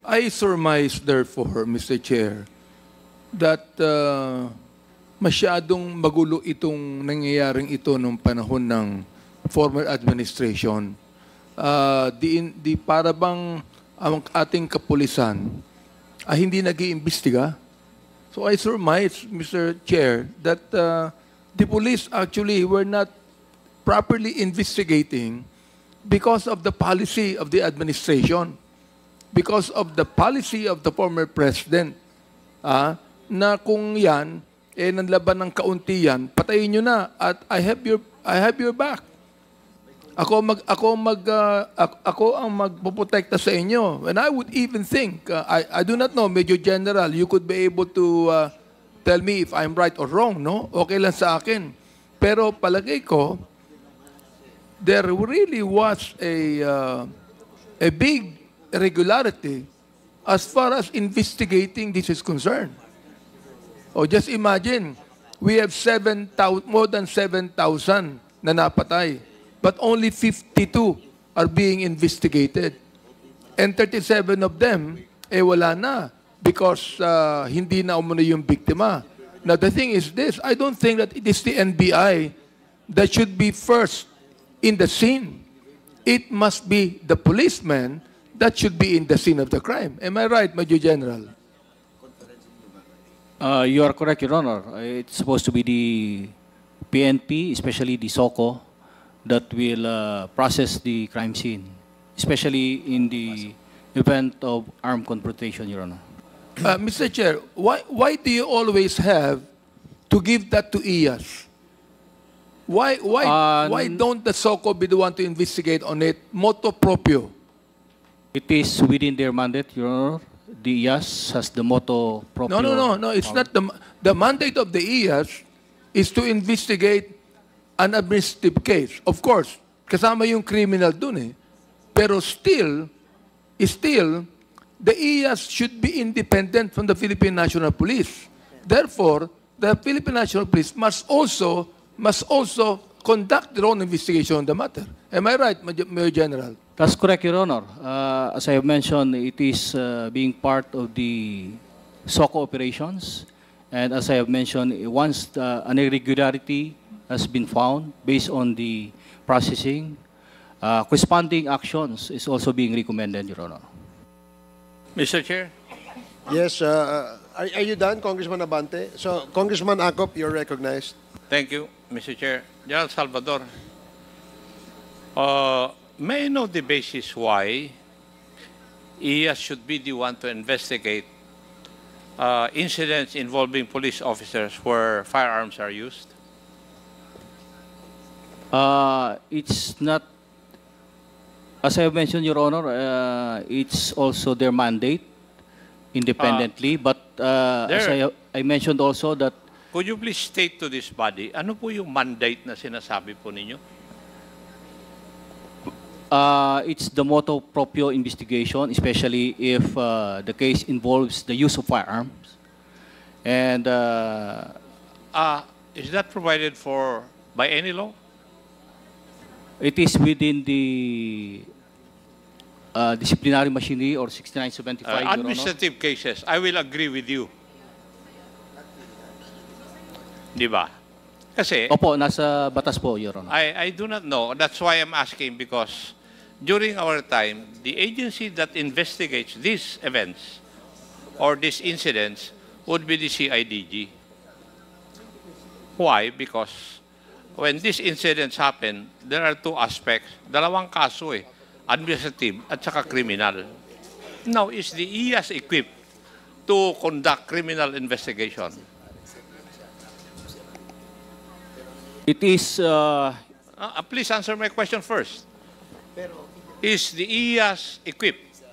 I surmise, therefore, Mr. Chair, that masyadong magulo itong nangyayaring ito nung panahon ng former administration. Di para bang ang ating kapulisan ay hindi nag-iimbestiga. So I surmise, Mr. Chair, that the police actually were not properly investigating because of the policy of the administration, because of the policy of the former president, na kung yan, nanlaban ng kaunti yan, patayin nyo na at I have your back. Ako ang magpoprotekta sa inyo. And I would even think, I do not know, Major General, you could be able to tell me if I'm right or wrong, no? Okay lang sa akin. Pero palagay ko, there really was a big irregularity as far as investigating this is concerned. Oh, just imagine, we have more than 7,000 na napatay, but only 52 are being investigated. And 37 of them, wala na because hindi na umano yung biktima. Now, the thing is this, I don't think that it is the NBI that should be first in the scene. It must be the policeman that should be in the scene of the crime. Am I right, Major General? You are correct, Your Honor. It's supposed to be the PNP, especially the SOCO, that will process the crime scene, especially in the event of armed confrontation, Your Honor. Mr. Chair, why do you always have to give that to IAS? Why don't the SOCO be the one to investigate on it, motu proprio? It is within their mandate, Your Honor. The IAS has the motu proprio. No. It's not the mandate of the IAS is to investigate an administrative case. Of course, kasama yung criminal dun eh. Pero still, the IAS should be independent from the Philippine National Police. Therefore, the Philippine National Police must also conduct their own investigation on the matter. Am I right, Major General? That's correct, Your Honor. As I have mentioned, it is being part of the SOCO operations. And as I have mentioned, once an irregularity has been found based on the processing, corresponding actions is also being recommended, Your Honor. Mr. Chair? Yes, are you done, Congressman Abante? So, Congressman Acop, you're recognized. Thank you, Mr. Chair. General Salvador, may I know the basis why IAS should be the one to investigate incidents involving police officers where firearms are used? It's not, as I have mentioned, Your Honor, it's also their mandate independently. But as I mentioned also that... Could you please state to this body, ano po yung mandate na sinasabi po ninyo? It's the motu proprio investigation, especially if the case involves the use of firearms. And is that provided for by any law? It is within the disciplinary machinery or 6975, Your Honor. Administrative cases, I will agree with you. Di ba? Kasi... Opo, nasa batas po, Your Honor. I do not know. That's why I'm asking, because during our time, the agency that investigates these events or these incidents would be the CIDG. Why? Because when these incidents happen, there are two aspects. Dalawang kaso eh. Administrative at saka criminal. Now, is the IAS equipped to conduct criminal investigation? It is... please answer my question first. Is the IAS equipped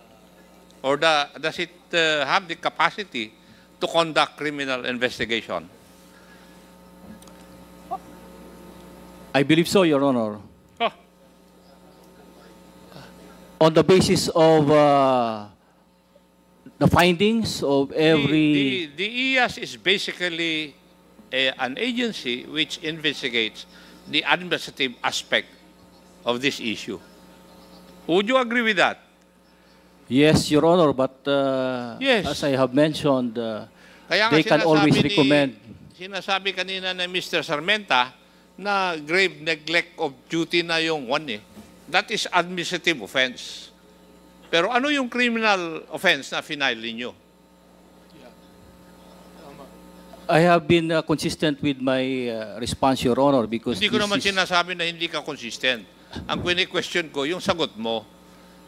or does it have the capacity to conduct criminal investigation? I believe so, Your Honor. Oh. On the basis of the findings of every... The IAS is basically an agency which investigates the administrative aspect of this issue. Would you agree with that? Yes, Your Honor, but Yes. as I have mentioned, Kaya nga they can always recommend. Sinasabi kanina ni Mr. Sarmenta na grave neglect of duty na yung one eh. That is administrative offense. Pero ano yung criminal offense na final ninyo? I have been consistent with my response, Your Honor, because Hindi ko this naman is- sinasabi na hindi ka consistent. Ang question ko, yung sagot mo.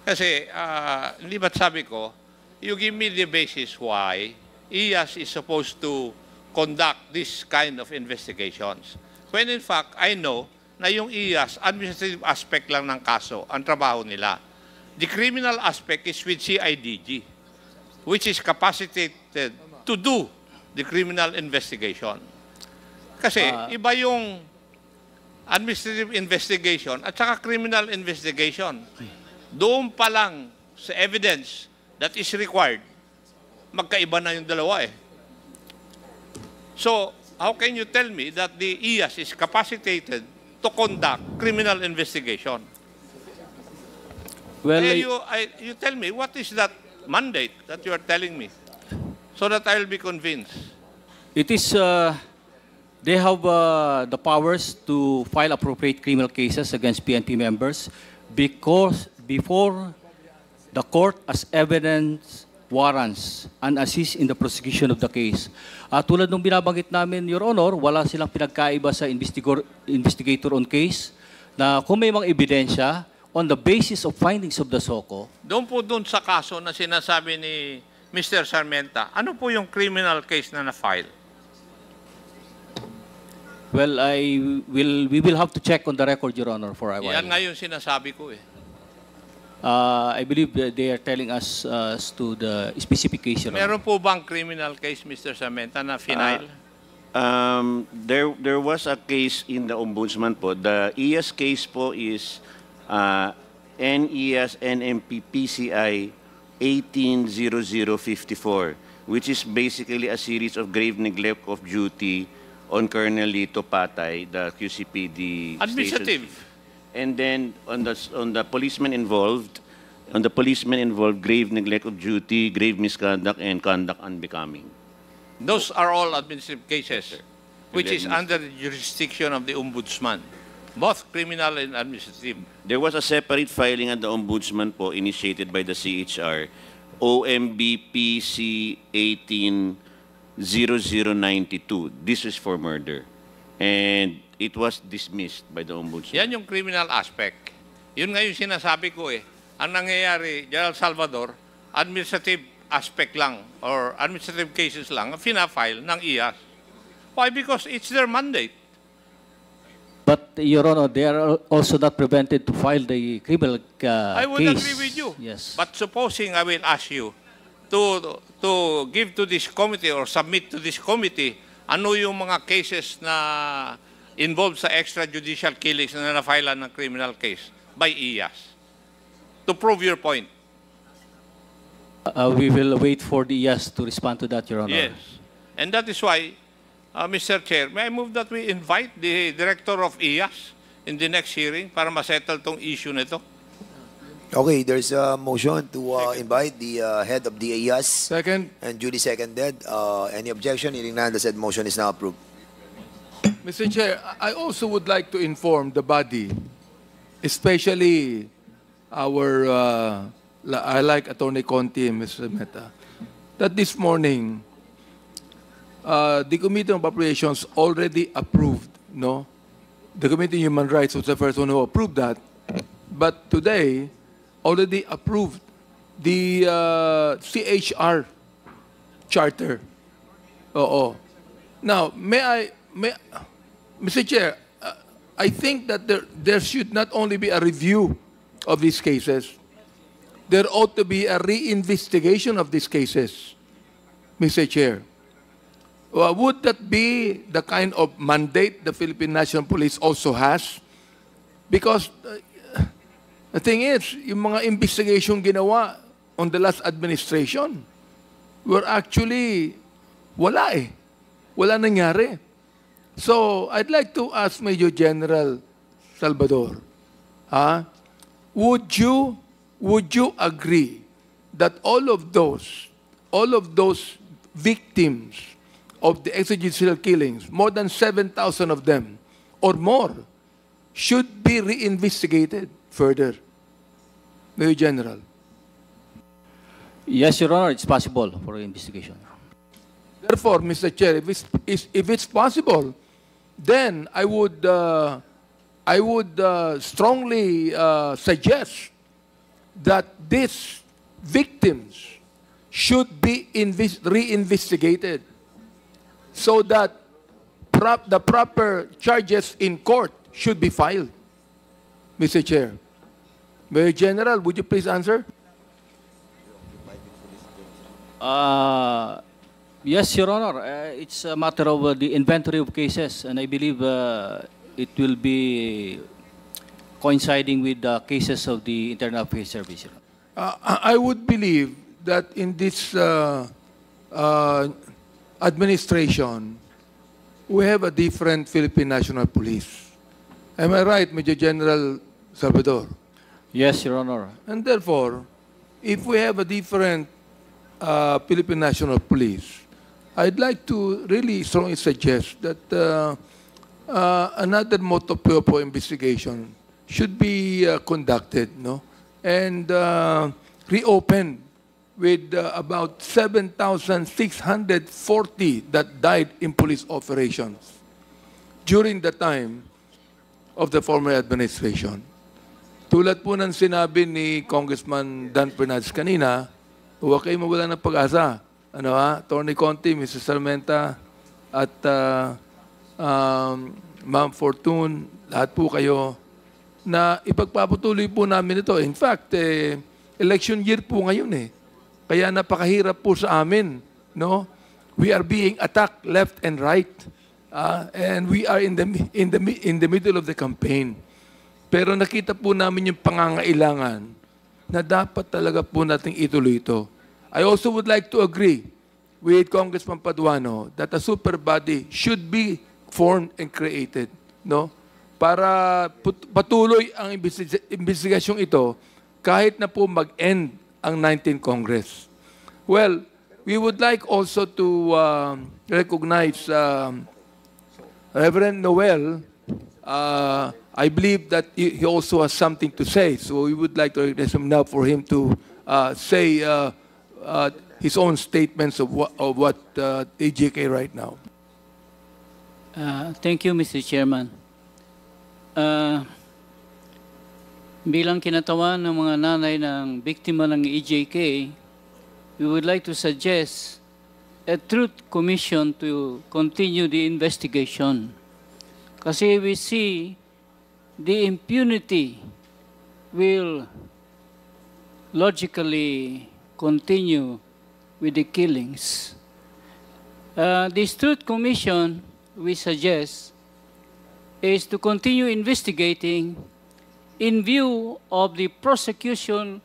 Kasi, hindi ba't sabi ko, you give me the basis why IAS is supposed to conduct this kind of investigations. When in fact, I know na yung IAS, administrative aspect lang ng kaso, ang trabaho nila. The criminal aspect is with CIDG, which is capacitated to do the criminal investigation. Kasi iba yung administrative investigation at saka criminal investigation. Doon pa lang sa evidence that is required, magkaiba na yung dalawa eh. So, how can you tell me that the IAS is capacitated to conduct criminal investigation? Well, You tell me, what is that mandate that you are telling me? So that I will be convinced. it is, they have the powers to file appropriate criminal cases against PNP members because before the court as evidence warrants and assist in the prosecution of the case. Tulad nung binabanggit namin, Your Honor, wala silang pinagkaiba sa investigator on case na kung may mga ebidensya on the basis of findings of the SOCO. Doon sa kaso na sinasabi ni Mr. Sarmenta, ano po yung criminal case na na-file? Well, we will have to check on the record, Your Honor, for a while. Yan nga yung sinasabi ko eh. I believe that they are telling us as to the specific case, Your Honor. Meron po bang criminal case, Mr. Sarmenta, na final? There was a case in the Ombudsman po. The IAS case po is NES NMP PCI 180054, which is basically a series of grave neglect of duty on Colonel Lito Patay, the QCPD Administrative. station. And then on the policeman involved, grave neglect of duty, grave misconduct, and conduct unbecoming. Those are all administrative cases, which is Let me- under the jurisdiction of the Ombudsman, both criminal and administrative. There was a separate filing at the Ombudsman po initiated by the CHR, OMBPC 180092. This is for murder. And it was dismissed by the Ombudsman. Yan yung criminal aspect. Yun nga yung sinasabi ko eh. Ang nangyayari, General Salvador, administrative aspect lang or administrative cases lang ang fina-file ng IAS. Why? Because it's their mandate. But, Your Honor, they are also not prevented to file the criminal I would case. agree with you. Yes. But supposing I will ask you to give to this committee or submit to this committee ano yung mga cases na involved sa extrajudicial killings na na-file ng criminal case by IAS to prove your point. We will wait for the IAS to respond to that, Your Honor. Yes. And that is why, Mr. Chair, may I move that we invite the Director of IAS in the next hearing para masettle tong issue nito? Okay, there's a motion to invite the head of the IAS. Second, And duly seconded. Any objection? Hearing none, the said motion is now approved. Mr. Chair, I also would like to inform the body, especially our, I like Attorney Conti and Mr. Meta, that this morning, the Committee on Appropriations already approved, no? The Committee on Human Rights was the first one who approved that. But today, already approved the CHR charter. Oo. Now, Mr. Chair, I think that there should not only be a review of these cases, there ought to be a reinvestigation of these cases, Mr. Chair. Would that be the kind of mandate the Philippine National Police also has? Because the thing is, yung mga investigation ginawa on the last administration were actually wala eh. Wala nangyari. So, I'd like to ask Major General Salvador, would you agree that all of those victims of the extrajudicial killings, more than 7,000 of them or more, should be reinvestigated further. Mayor General. Yes, Your Honor, it's possible for investigation. Therefore, Mr. Chair, if it's possible, then I would strongly suggest that these victims should be reinvestigated so that the proper charges in court should be filed. Mr. Chair. Mayor General, would you please answer? Yes, Your Honor. It's a matter of the inventory of cases, and I believe it will be coinciding with the cases of the Internal Affairs Service. I would believe that in this administration, we have a different Philippine National Police. Am I right, Major General Salvador? Yes, Your Honor. And therefore, if we have a different Philippine National Police, I'd like to really strongly suggest that another motu proprio investigation should be conducted, no, and reopened with about 7,640 that died in police operations during the time of the former administration. Tulad po ng sinabi ni Congressman Dan Fernandez kanina, huwag kayo mawala ng pag-asa. Ano ha? Tony Conti, Mrs. Sarmenta, at Ma'am Fortune, lahat po kayo, na ipagpapatuloy po namin ito. In fact, election year po ngayon eh. Kaya napakahirap po sa amin. No? We are being attacked left and right. And we are in the middle of the campaign. Pero nakita po namin yung pangangailangan na dapat talaga po nating ituloy ito. I also would like to agree with Congressman Paduano that a super body should be formed and created, no? Para patuloy ang investigasyong ito kahit na po mag-end ang 19th Congress. Well, we would like also to recognize Reverend Noel. I believe that he also has something to say, so we would like to recognize him now for him to say his own statements of what AJK right now. Thank you, Mr. Chairman. Bilang kinatawan ng mga nanay ng biktima ng EJK, we would like to suggest a truth commission to continue the investigation. Kasi we see the impunity will logically continue with the killings. This truth commission, we suggest, is to continue investigating in view of the prosecution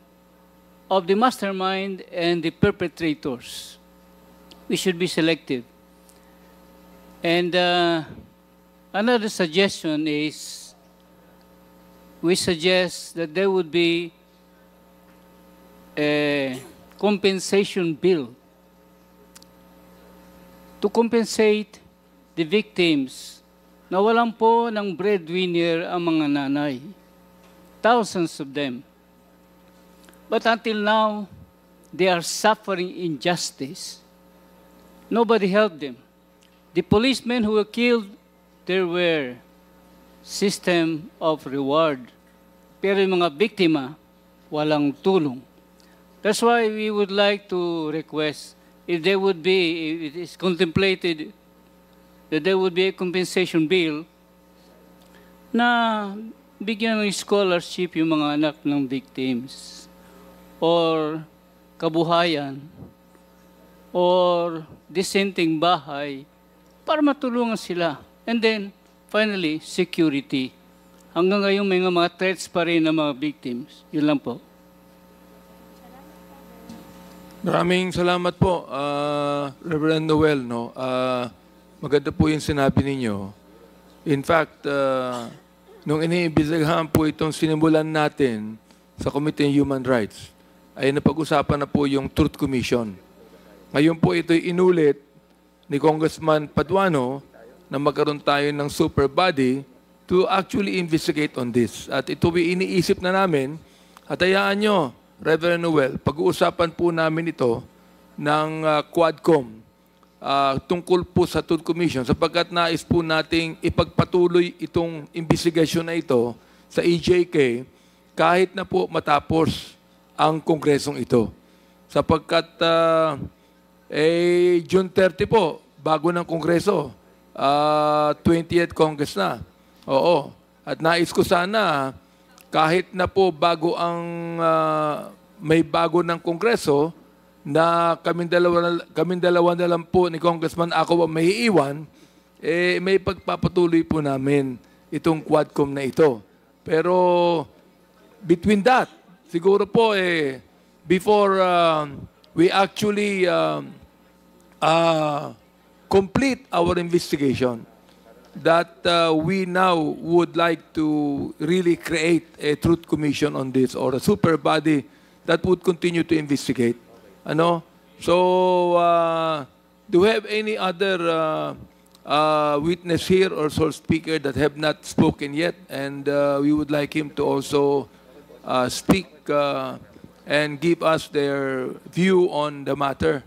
of the mastermind and the perpetrators. We should be selective. And another suggestion is, we suggest that there would be a compensation bill to compensate the victims na walang po ng breadwinner ang mga nanay. Thousands of them. But until now, they are suffering injustice. Nobody helped them. The policemen who were killed, there were system of reward. Pero yung mga biktima, walang tulong. That's why we would like to request, if there would be, if it is contemplated that there would be a compensation bill na bigyan ng scholarship yung mga anak ng victims or kabuhayan or dissenting bahay para matulungan sila. And then, finally, security. Hanggang ngayon may mga threats pa rin ng mga victims. Yun lang po. Maraming salamat po, Reverend Noel. No? Maganda po yung sinabi ninyo. In fact, nung iniimbestigahan po itong sinimulan natin sa Committee on Human Rights, ay napag-usapan na po yung Truth Commission. Ngayon po ito'y inulit ni Congressman Paduano na magkaroon tayo ng super body to actually investigate on this. At ito iniisip na namin, at hayaan nyo, Reverend Noel, pag-uusapan po namin ito ng Quadcom tungkol po sa Truth Commission sapagkat nais po nating ipagpatuloy itong investigasyon na ito sa EJK kahit na po matapos ang kongresong ito. Sapagkat June 30 po, bago ng kongreso, 20th Congress na. Oo. At nais ko sana kahit na po bago ang may bago ng kongreso na kaming dalawa na lang po ni Congressman ako ang may iiwan, may pagpapatuloy po namin itong Quadcom na ito. Pero between that, siguro po before we actually complete our investigation, that we now would like to really create a truth commission on this or a super body that would continue to investigate. Ano? So, do we have any other witness here or sole speaker that have not spoken yet? And we would like him to also speak and give us their view on the matter.